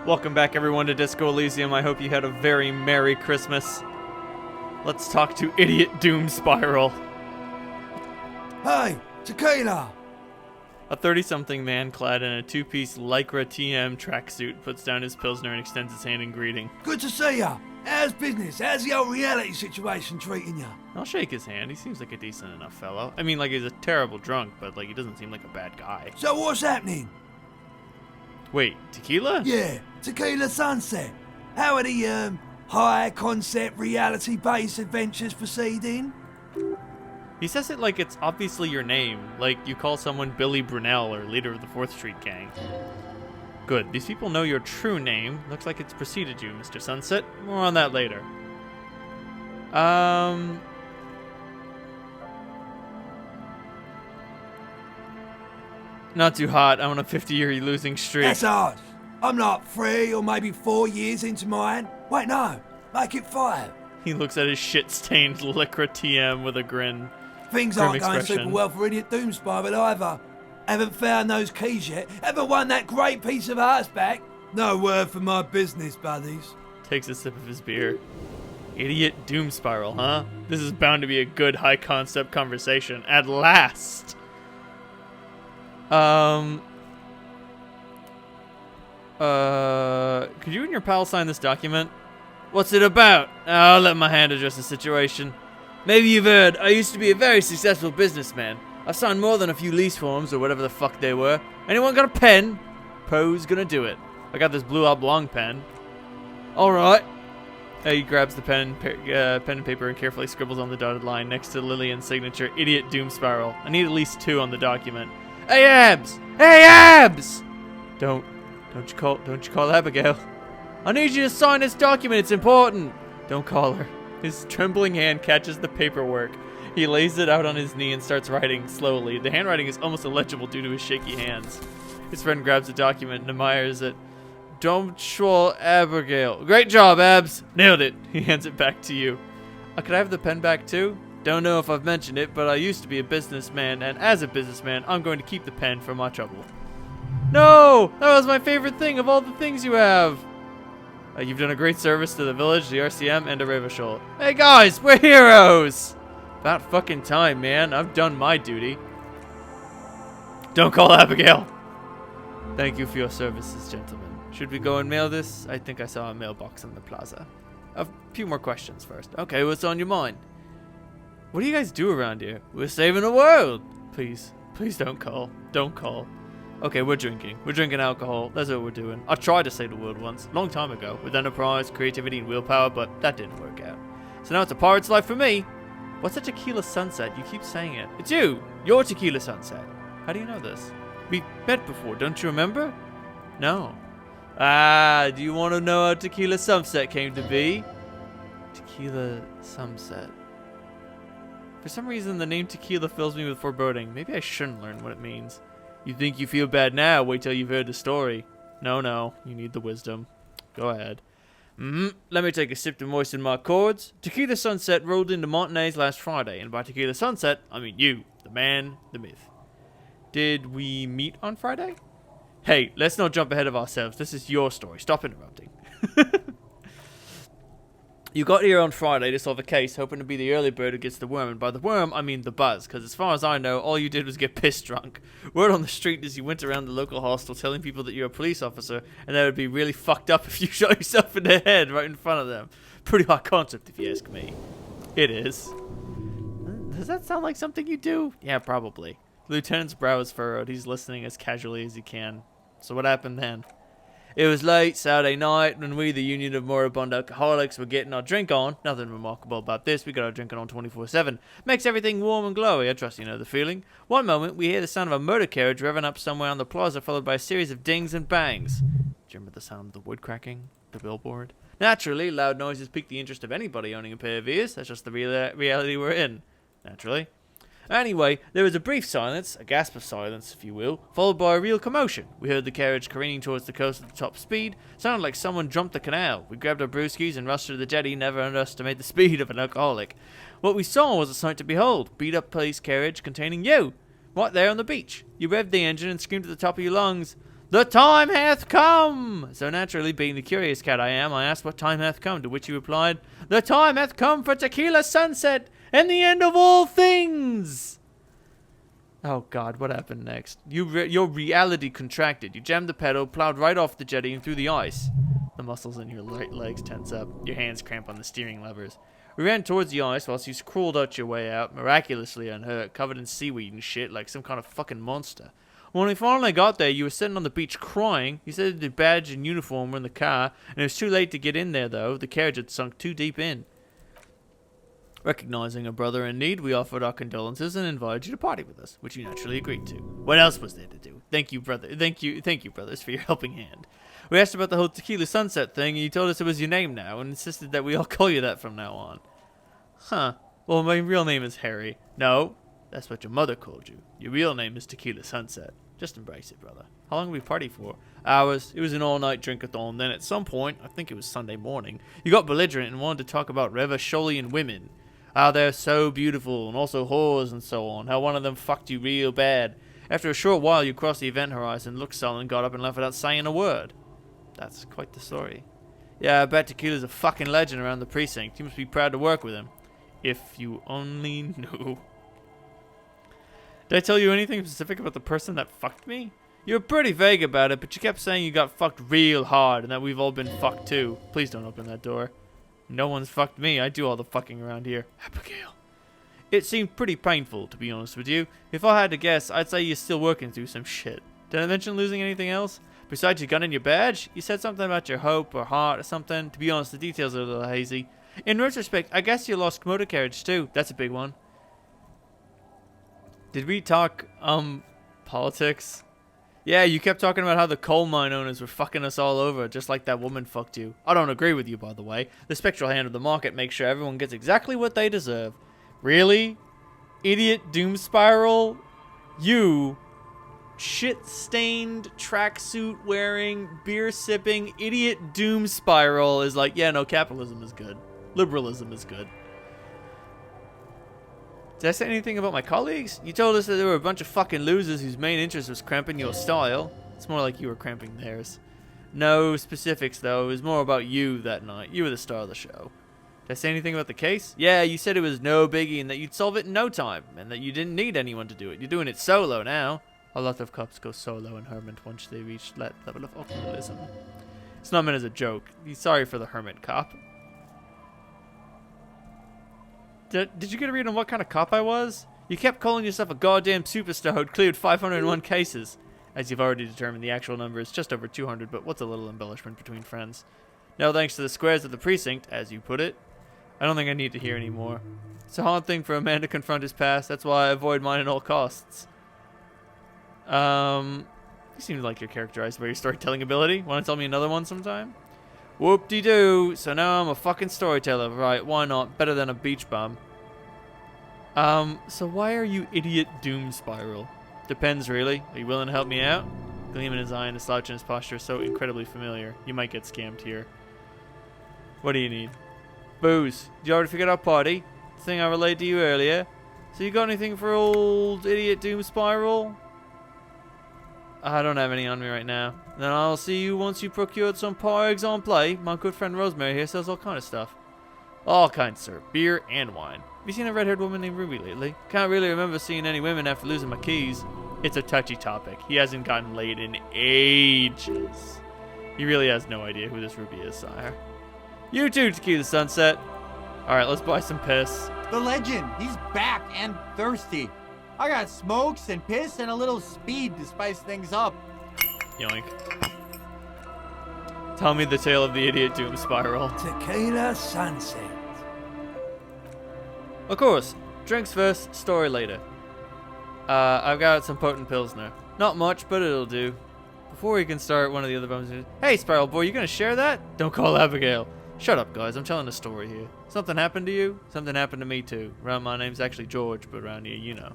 Welcome back everyone to Disco Elysium. I hope you had a very Merry Christmas. Let's talk to Idiot Doom Spiral. Hey, tequila! A 30-something man clad in a two-piece Lycra TM tracksuit puts down his Pilsner and extends his hand in greeting. Good to see ya. How's business? How's the old reality situation treating ya? I'll shake his hand. He seems like a decent enough fellow. I mean, like, he's a terrible drunk, but, like, he doesn't seem like a bad guy. So what's happening? Wait, tequila? Yeah, Tequila Sunset. How are the, high-concept, reality-based adventures proceeding? He says it like it's obviously your name, like you call someone Billy Brunel or leader of the 4th Street Gang. Good, these people know your true name. Looks like it's preceded you, Mr. Sunset. More on that later. Not too hot. I'm on a 50-year losing streak. That's harsh. I'm like 3 or maybe 4 years into mine. Wait, no. Make it 5. He looks at his shit-stained Lycra TM with a grin. Things Grim aren't going expression. super well for Idiot Doom Spiral either. Haven't found those keys yet. Haven't won that great piece of arts back. No word for my business buddies. Takes a sip of his beer. Idiot Doom Spiral, huh? This is bound to be a good high-concept conversation. At last! Could you and your pal sign this document? What's it about? I'll let my hand address the situation. Maybe you've heard, I used to be a very successful businessman. I've signed more than a few lease forms or whatever the fuck they were. Anyone got a pen? Poe's gonna do it. I got this blue oblong pen. Alright. He grabs the pen and paper and carefully scribbles on the dotted line next to Lillian's signature, Idiot Doom Spiral. I need at least 2 on the document. Hey Abs! Hey Abs! Don't you call Abigail. I need you to sign this document, it's important. Don't call her. His trembling hand catches the paperwork. He lays it out on his knee and starts writing slowly. The handwriting is almost illegible due to his shaky hands. His friend grabs the document and admires it. Don't call Abigail. Great job, Abs. Nailed it. He hands it back to you. Could I have the pen back too? Don't know if I've mentioned it, but I used to be a businessman, and as a businessman, I'm going to keep the pen for my trouble. No! That was my favorite thing of all the things you have. You've done a great service to the village, the RCM, and to Ravishol. Hey guys, we're heroes! About fucking time, man. I've done my duty. Don't call Abigail. Thank you for your services, gentlemen. Should we go and mail this? I think I saw a mailbox in the plaza. A few more questions first. Okay, what's on your mind? What do you guys do around here? We're saving the world. Please don't call. Don't call. Okay, we're drinking. We're drinking alcohol. That's what we're doing. I tried to save the world once, a long time ago, with enterprise, creativity, and willpower, but that didn't work out. So now it's a pirate's life for me. What's a Tequila Sunset? You keep saying it. It's you. You're Tequila Sunset. How do you know this? We met before, don't you remember? No. Do you want to know how Tequila Sunset came to be? Tequila Sunset. For some reason, the name Tequila fills me with foreboding. Maybe I shouldn't learn what it means. You think you feel bad now? Wait till you've heard the story. No. You need the wisdom. Go ahead. Let me take a sip to moisten my cords. Tequila Sunset rolled into Montanez last Friday, and by Tequila Sunset, I mean you, the man, the myth. Did we meet on Friday? Hey, let's not jump ahead of ourselves. This is your story. Stop interrupting. You got here on Friday to solve a case, hoping to be the early bird who gets the worm. And by the worm, I mean the buzz, because as far as I know, all you did was get pissed drunk. Word on the street is you went around the local hostel telling people that you're a police officer, and that would be really fucked up if you shot yourself in the head right in front of them. Pretty hot concept, if you ask me. It is. Does that sound like something you do? Yeah, probably. The lieutenant's brow is furrowed. He's listening as casually as he can. So what happened then? It was late Saturday night when we, the Union of Moribund Alcoholics, were getting our drink on. Nothing remarkable about this. We got our drinking on 24/7. Makes everything warm and glowy. I trust you know the feeling. One moment, we hear the sound of a motor carriage revving up somewhere on the plaza, followed by a series of dings and bangs. Do you remember the sound of the wood cracking? The billboard? Naturally, loud noises pique the interest of anybody owning a pair of ears. That's just the reality we're in. Naturally. Anyway, there was a brief silence, a gasp of silence, if you will, followed by a real commotion. We heard the carriage careening towards the coast at the top speed. Sounded like someone jumped the canal. We grabbed our brewskis and rushed to the jetty, never underestimate the speed of an alcoholic. What we saw was a sight to behold. Beat-up police carriage containing you. Right there on the beach. You revved the engine and screamed at the top of your lungs, The time hath come! So naturally, being the curious cat I am, I asked what time hath come, to which he replied, The time hath come for tequila sunset and the end of all things! Oh god, what happened next? Your reality contracted. You jammed the pedal, plowed right off the jetty and through the ice. The muscles in your right legs tense up. Your hands cramp on the steering levers. We ran towards the ice whilst you crawled out your way out, miraculously unhurt, covered in seaweed and shit like some kind of fucking monster. When we finally got there, you were sitting on the beach crying. You said the badge and uniform were in the car, and it was too late to get in there, though. The carriage had sunk too deep in. Recognizing a brother in need, we offered our condolences and invited you to party with us, which you naturally agreed to. What else was there to do? Thank you, brother. Thank you, brothers, for your helping hand. We asked about the whole tequila sunset thing, and you told us it was your name now, and insisted that we all call you that from now on. Huh. Well, my real name is Harry. No, that's what your mother called you. Your real name is Tequila Sunset. Just embrace it, brother. How long did we party for? Hours. It was an all-night drink-a-thon. Then at some point, I think it was Sunday morning, you got belligerent and wanted to talk about Reva Sholian women. How they're so beautiful, and also whores and so on. How one of them fucked you real bad. After a short while, you crossed the event horizon, looked sullen, got up and left without saying a word. That's quite the story. Yeah, I bet Tequila's a fucking legend around the precinct. You must be proud to work with him. If you only knew. Did I tell you anything specific about the person that fucked me? You were pretty vague about it, but you kept saying you got fucked real hard and that we've all been fucked too. Please don't open that door. No one's fucked me. I do all the fucking around here. Abigail. It seemed pretty painful, to be honest with you. If I had to guess, I'd say you're still working through some shit. Did I mention losing anything else? Besides your gun and your badge? You said something about your hope or heart or something. To be honest, the details are a little hazy. In retrospect, I guess you lost motor carriage too. That's a big one. Did we talk, politics? Yeah, you kept talking about how the coal mine owners were fucking us all over, just like that woman fucked you. I don't agree with you, by the way. The spectral hand of the market makes sure everyone gets exactly what they deserve. Really? Idiot doom spiral? You, shit-stained, tracksuit wearing, beer-sipping, idiot doom spiral is like, yeah, no, capitalism is good. Liberalism is good. Did I say anything about my colleagues? You told us that there were a bunch of fucking losers whose main interest was cramping your style. It's more like you were cramping theirs. No specifics, though. It was more about you that night. You were the star of the show. Did I say anything about the case? Yeah, you said it was no biggie and that you'd solve it in no time, and that you didn't need anyone to do it. You're doing it solo now. A lot of cops go solo in Hermit once they reach that level of alcoholism. It's not meant as a joke. Be sorry for the Hermit cop. Did you get a read on what kind of cop I was? You kept calling yourself a goddamn superstar who'd cleared 501 cases. As you've already determined, the actual number is just over 200, but what's a little embellishment between friends? No thanks to the squares of the precinct, as you put it. I don't think I need to hear any more. It's a hard thing for a man to confront his past. That's why I avoid mine at all costs. You seem like you're characterized by your storytelling ability. Want to tell me another one sometime? Whoop-de-doo. So now I'm a fucking storyteller. Right, why not? Better than a beach bum. So why are you idiot doom spiral? Depends, really. Are you willing to help me out? Gleam in his eye and the slouch in his posture is so incredibly familiar. You might get scammed here. What do you need? Booze. Did you already figure out party? The thing I relayed to you earlier. So you got anything for old idiot doom spiral? I don't have any on me right now. Then I'll see you once you procured some par exemple. My good friend Rosemary here sells all kind of stuff. All kinds, sir. Beer and wine. Have you seen a red-haired woman named Ruby lately? Can't really remember seeing any women after losing my keys. It's a touchy topic. He hasn't gotten laid in ages. He really has no idea who this Ruby is, sire. You too, Tequila Sunset. Alright, let's buy some piss. The legend. He's back and thirsty. I got smokes and piss and a little speed to spice things up. Yoink. Tell me the tale of the idiot doom spiral. Tequila Sunset. Of course. Drinks first, story later. I've got some potent pilsner. Not much, but it'll do. Before we can start, one of the other bums is, hey, Spiral Boy, you gonna share that? Don't call Abigail. Shut up, guys. I'm telling a story here. Something happened to you? Something happened to me, too. Around my name's actually George, but around here, you know.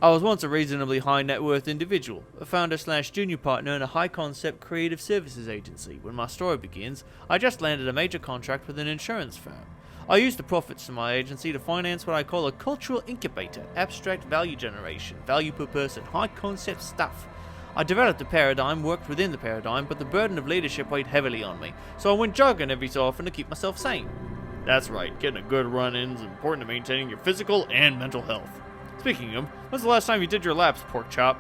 I was once a reasonably high net worth individual, a founder/junior partner in a high concept creative services agency. When my story begins, I just landed a major contract with an insurance firm. I used the profits from my agency to finance what I call a cultural incubator, abstract value generation, value per person, high concept stuff. I developed a paradigm, worked within the paradigm, but the burden of leadership weighed heavily on me, so I went jogging every so often to keep myself sane. That's right, getting a good run-in is important to maintaining your physical and mental health. Speaking of, when's the last time you did your laps, pork chop?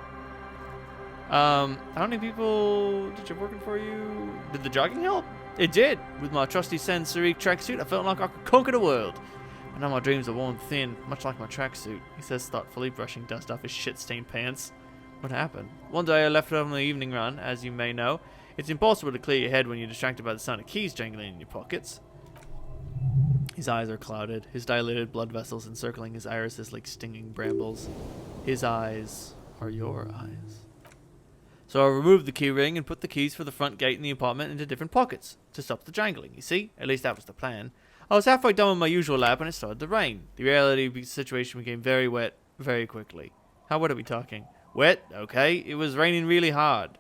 How many people did you have working for you? Did the jogging help? It did. With my trusty Sans-Serif tracksuit, I felt like I could conquer the world. But now my dreams are worn thin, much like my tracksuit, he says thoughtfully, brushing dust off his shit-stained pants. What happened? One day I left on the evening run, as you may know. It's impossible to clear your head when you're distracted by the sound of keys jangling in your pockets. His eyes are clouded, his dilated blood vessels encircling his irises like stinging brambles. His eyes are your eyes. So I removed the key ring and put the keys for the front gate in the apartment into different pockets to stop the jangling, you see? At least that was the plan. I was halfway done with my usual lap when it started to rain. The reality of the situation became very wet very quickly. How wet are we talking? Wet? Okay. It was raining really hard.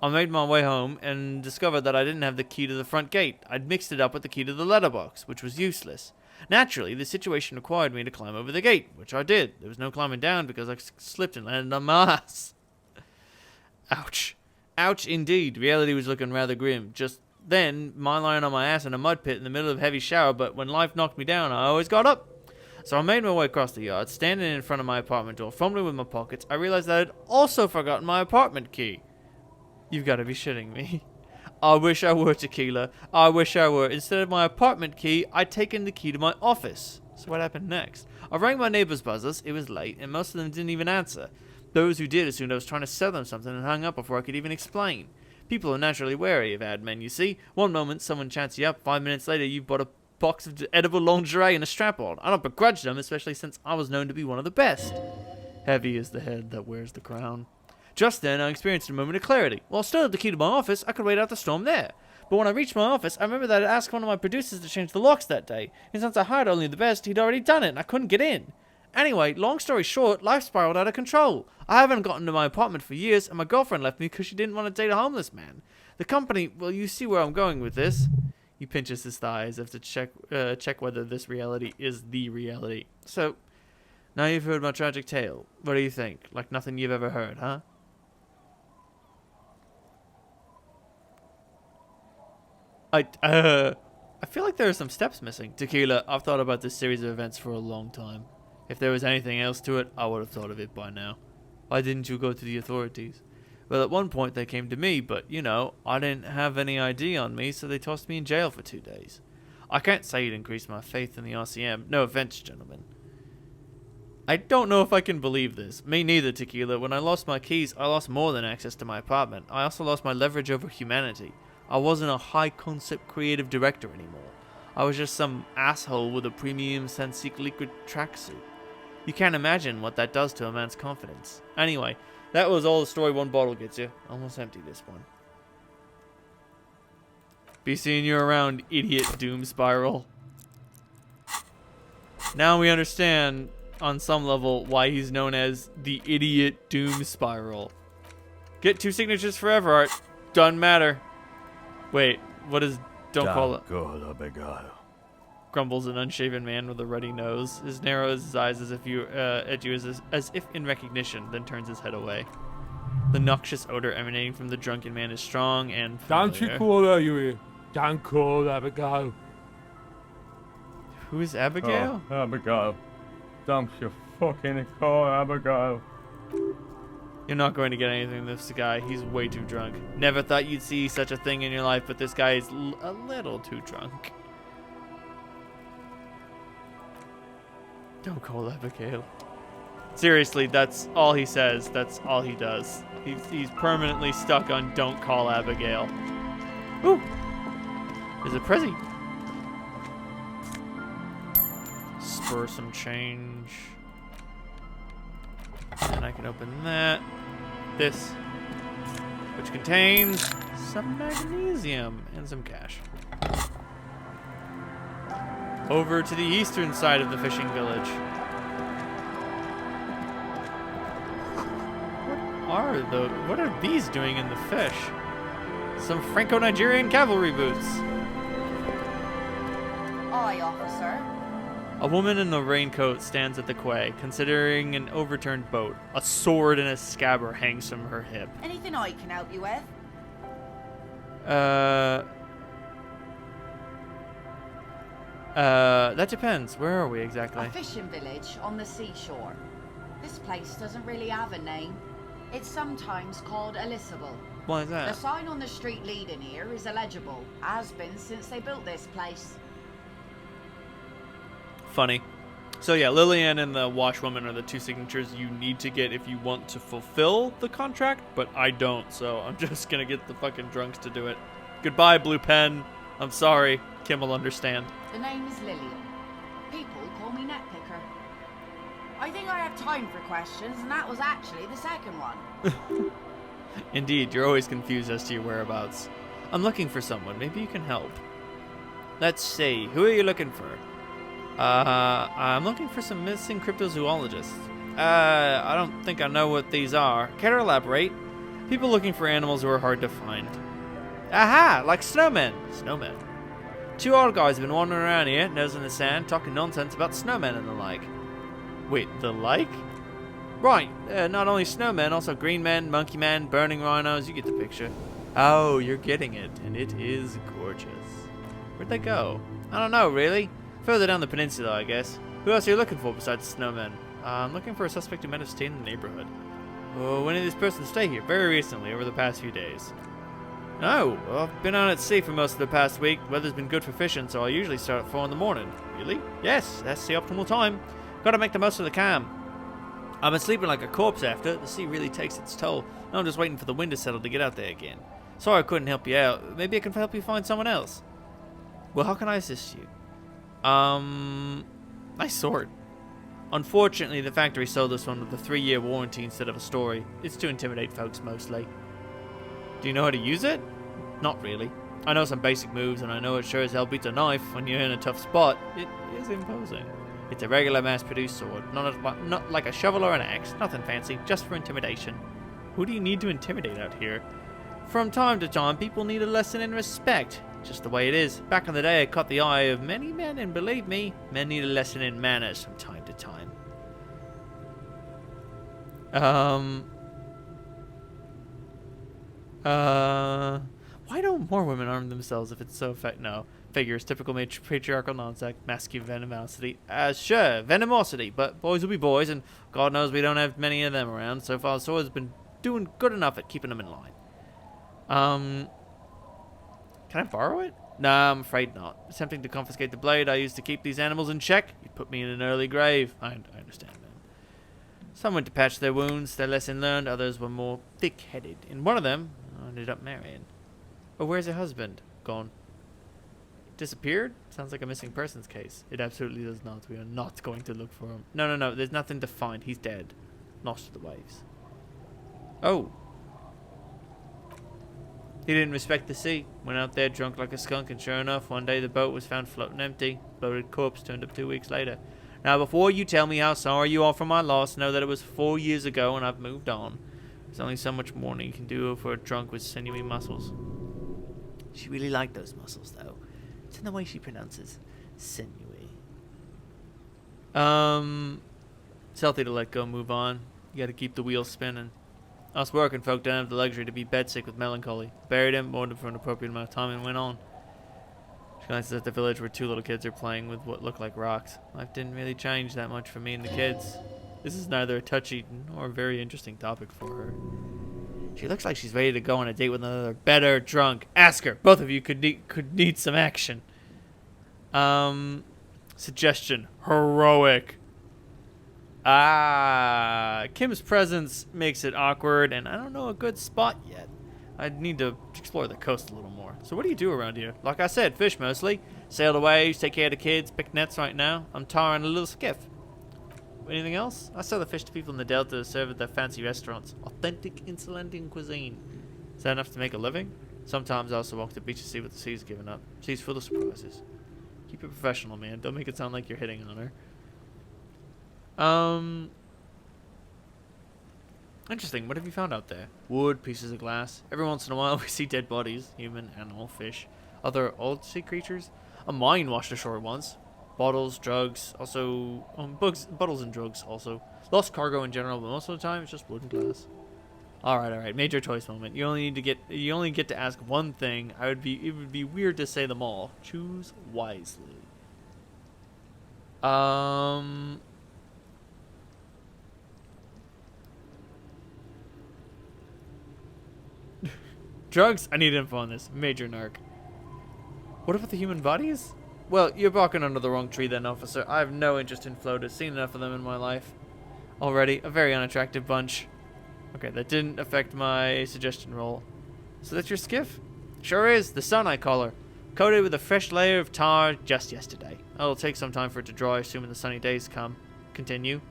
I made my way home and discovered that I didn't have the key to the front gate. I'd mixed it up with the key to the letterbox, which was useless. Naturally, the situation required me to climb over the gate, which I did. There was no climbing down because I slipped and landed on my ass. Ouch. Ouch indeed. Reality was looking rather grim. Just then, mine lying on my ass in a mud pit in the middle of a heavy shower, but when life knocked me down, I always got up. So I made my way across the yard, standing in front of my apartment door, fumbling with my pockets. I realized that I'd also forgotten my apartment key. You've got to be shitting me. I wish I were, Tequila. I wish I were. Instead of my apartment key, I'd taken the key to my office. So what happened next? I rang my neighbor's buzzers. It was late, and most of them didn't even answer. Those who did assumed I was trying to sell them something and hung up before I could even explain. People are naturally wary of ad men, you see. One moment, someone chats you up. 5 minutes later, you've bought a box of edible lingerie and a strap-on. I don't begrudge them, especially since I was known to be one of the best. Heavy is the head that wears the crown. Just then, I experienced a moment of clarity. While I still had the key to my office, I could wait out the storm there. But when I reached my office, I remembered that I'd asked one of my producers to change the locks that day. And since I hired only the best, he'd already done it, and I couldn't get in. Anyway, long story short, life spiraled out of control. I haven't gotten to my apartment for years, and my girlfriend left me because she didn't want to date a homeless man. The company, well, you see where I'm going with this. He pinches his thighs as if to check whether this reality is the reality. So, now you've heard my tragic tale. What do you think? Like nothing you've ever heard, huh? I feel like there are some steps missing. Tequila, I've thought about this series of events for a long time. If there was anything else to it, I would have thought of it by now. Why didn't you go to the authorities? Well, at one point they came to me, but, you know, I didn't have any ID on me, so they tossed me in jail for 2 days. I can't say it increased my faith in the RCM. No offense, gentlemen. I don't know if I can believe this. Me neither, Tequila. When I lost my keys, I lost more than access to my apartment. I also lost my leverage over humanity. I wasn't a high-concept creative director anymore. I was just some asshole with a premium Sans-Serif liquid tracksuit. You can't imagine what that does to a man's confidence. Anyway, that was all the story one bottle gets you. Almost empty this one. Be seeing you around, idiot doom spiral. Now we understand, on some level, why he's known as the idiot doom spiral. Get 2 signatures for Everart. Doesn't matter. Wait, what is... Don't call it... Grumbles an unshaven man with a ruddy nose. His narrows his eyes as if as if in recognition, then turns his head away. The noxious odor emanating from the drunken man is strong and familiar. Don't you call her, you. Don't call Abigail. Who is Abigail? Oh, Abigail. Don't you fucking call Abigail. You're not going to get anything from this guy. He's way too drunk. Never thought you'd see such a thing in your life, but this guy is a little too drunk. Don't call Abigail. Seriously, that's all he says. That's all he does. He's permanently stuck on don't call Abigail. Ooh. There's a Prezi. Spur some change. And I can open that. This. Which contains some magnesium and some cash. Over to the eastern side of the fishing village. What are these doing in the fish? Some Franco-Nigerian cavalry boots. Aye, officer. A woman in a raincoat stands at the quay, considering an overturned boat. A sword in a scabbard hangs from her hip. Anything I can help you with? That depends. Where are we exactly? A fishing village on the seashore. This place doesn't really have a name. It's sometimes called Elysium. Why is The that? sign on the street leading here is illegible. Has been since they built this place. Funny. So yeah, Lillian and the washwoman are the two signatures you need to get if you want to fulfill the contract, but I don't, so I'm just gonna get the fucking drunks to do it. Goodbye, Blue Pen. I'm sorry. Kim will understand. The name is Lillian. People call me Netpicker. I think I have time for questions, and that was actually the second one. Indeed, you're always confused as to your whereabouts. I'm looking for someone. Maybe you can help. Let's see. Who are you looking for? I'm looking for some missing cryptozoologists. I don't think I know what these are. Care to elaborate? People looking for animals who are hard to find. Aha! Like snowmen. Snowmen. Two old guys have been wandering around here, nose in the sand, talking nonsense about snowmen and the like. Wait, the like? Right, not only snowmen, also green men, monkey men, burning rhinos, you get the picture. Oh, you're getting it, and it is gorgeous. Where'd they go? I don't know, really. Further down the peninsula, I guess. Who else are you looking for besides snowmen? I'm looking for a suspect who might have stayed in the neighborhood. Oh, when did this person stay here? Very recently, over the past few days. Oh, well, I've been out at sea for most of the past week. Weather's been good for fishing, so I usually start at 4 in the morning. Really? Yes, that's the optimal time. Gotta make the most of the calm. I've been sleeping like a corpse after. The sea really takes its toll. Now I'm just waiting for the wind to settle to get out there again. Sorry I couldn't help you out. Maybe I can help you find someone else. Well, how can I assist you? Nice sword. Unfortunately, the factory sold this one with a 3-year warranty instead of a story. It's to intimidate folks, mostly. Do you know how to use it? Not really. I know some basic moves, and I know it sure as hell beats a knife when you're in a tough spot. It is imposing. It's a regular mass-produced sword, not like a shovel or an axe. Nothing fancy, just for intimidation. Who do you need to intimidate out here? From time to time, people need a lesson in respect. Just the way it is. Back in the day, it caught the eye of many men, and believe me, men need a lesson in manners from time to time. Why don't more women arm themselves if it's so effective? No. Figures, typical patriarchal nonsense, masculine venomosity. Sure, venomosity, but boys will be boys, and God knows we don't have many of them around. So far, the sword's been doing good enough at keeping them in line. Can I borrow it? Nah, I'm afraid not. Attempting to confiscate the blade I used to keep these animals in check, you'd put me in an early grave. I understand, man. Some went to patch their wounds, their lesson learned, others were more thick-headed. And one of them ended up marrying. Oh, where's her husband? Gone. Disappeared? Sounds like a missing persons case. It absolutely does not. We are not going to look for him. No. There's nothing to find. He's dead. Lost to the waves. Oh. He didn't respect the sea. Went out there drunk like a skunk, and sure enough, one day the boat was found floating empty. Bloated corpse turned up 2 weeks later. Now, before you tell me how sorry you are for my loss, know that it was 4 years ago and I've moved on. There's only so much mourning you can do for a drunk with sinewy muscles. She really liked those muscles, though. It's in the way she pronounces sinewy. It's healthy to let go, move on. You gotta keep the wheels spinning. Us working folk don't have the luxury to be bedsick with melancholy. Buried him, mourned him for an appropriate amount of time, and went on. She glances at the village where 2 little kids are playing with what look like rocks. Life didn't really change that much for me and the kids. This is neither a touchy nor a very interesting topic for her. She looks like she's ready to go on a date with another better drunk. Ask her. Both of you could need some action. Suggestion. Heroic. Kim's presence makes it awkward, and I don't know a good spot yet. I'd need to explore the coast a little more. So what do you do around here? Like I said, fish mostly. Sail the waves, take care of the kids, pick nets right now. I'm tarring a little skiff. Anything else? I sell the fish to people in the Delta to serve at their fancy restaurants. Authentic Insulandian cuisine. Is that enough to make a living? Sometimes I also walk the beach to see what the sea's giving up. Sea's full of surprises. Keep it professional, man. Don't make it sound like you're hitting on her. Interesting. What have you found out there? Wood, pieces of glass. Every once in a while we see dead bodies. Human, animal, fish. Other old sea creatures. A mine washed ashore once. Bottles, drugs, also bottles and drugs also. Lost cargo in general, but most of the time it's just wood and glass. All right. Major choice moment. You only get to ask one thing. It would be weird to say them all. Choose wisely. Drugs? I need info on this. Major narc. What about the human bodies? Well, you're barking under the wrong tree then, officer. I have no interest in floaters. Seen enough of them in my life. Already, a very unattractive bunch. Okay, that didn't affect my suggestion roll. So that's your skiff? Sure is. The Sun, I call her. Coated with a fresh layer of tar just yesterday. It'll take some time for it to dry, assuming the sunny days come. Continue.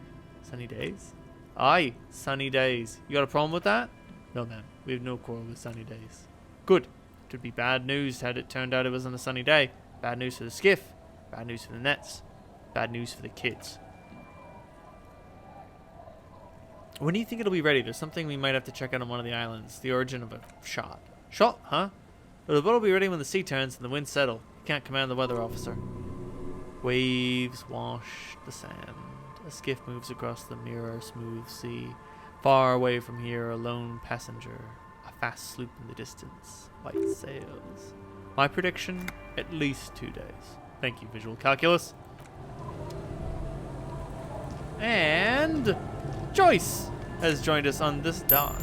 Sunny days? Aye, sunny days. You got a problem with that? No, man. We have no quarrel with sunny days. Good. It would be bad news had it turned out it was on a sunny day. Bad news for the skiff. Bad news for the nets. Bad news for the kids. When do you think it'll be ready? There's something we might have to check out on one of the islands. The origin of a shot. Shot, huh? But the boat will be ready when the sea turns and the winds settle. You can't command the weather, officer. Waves wash the sand. A skiff moves across the mirror smooth sea. Far away from here, a lone passenger. A fast sloop in the distance. White sails. My prediction, at least 2 days. Thank you, visual calculus. And Joyce has joined us on this dock.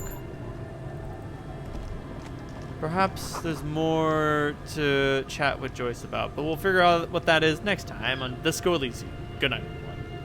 Perhaps there's more to chat with Joyce about, but we'll figure out what that is next time on Disco Elysium. Good night.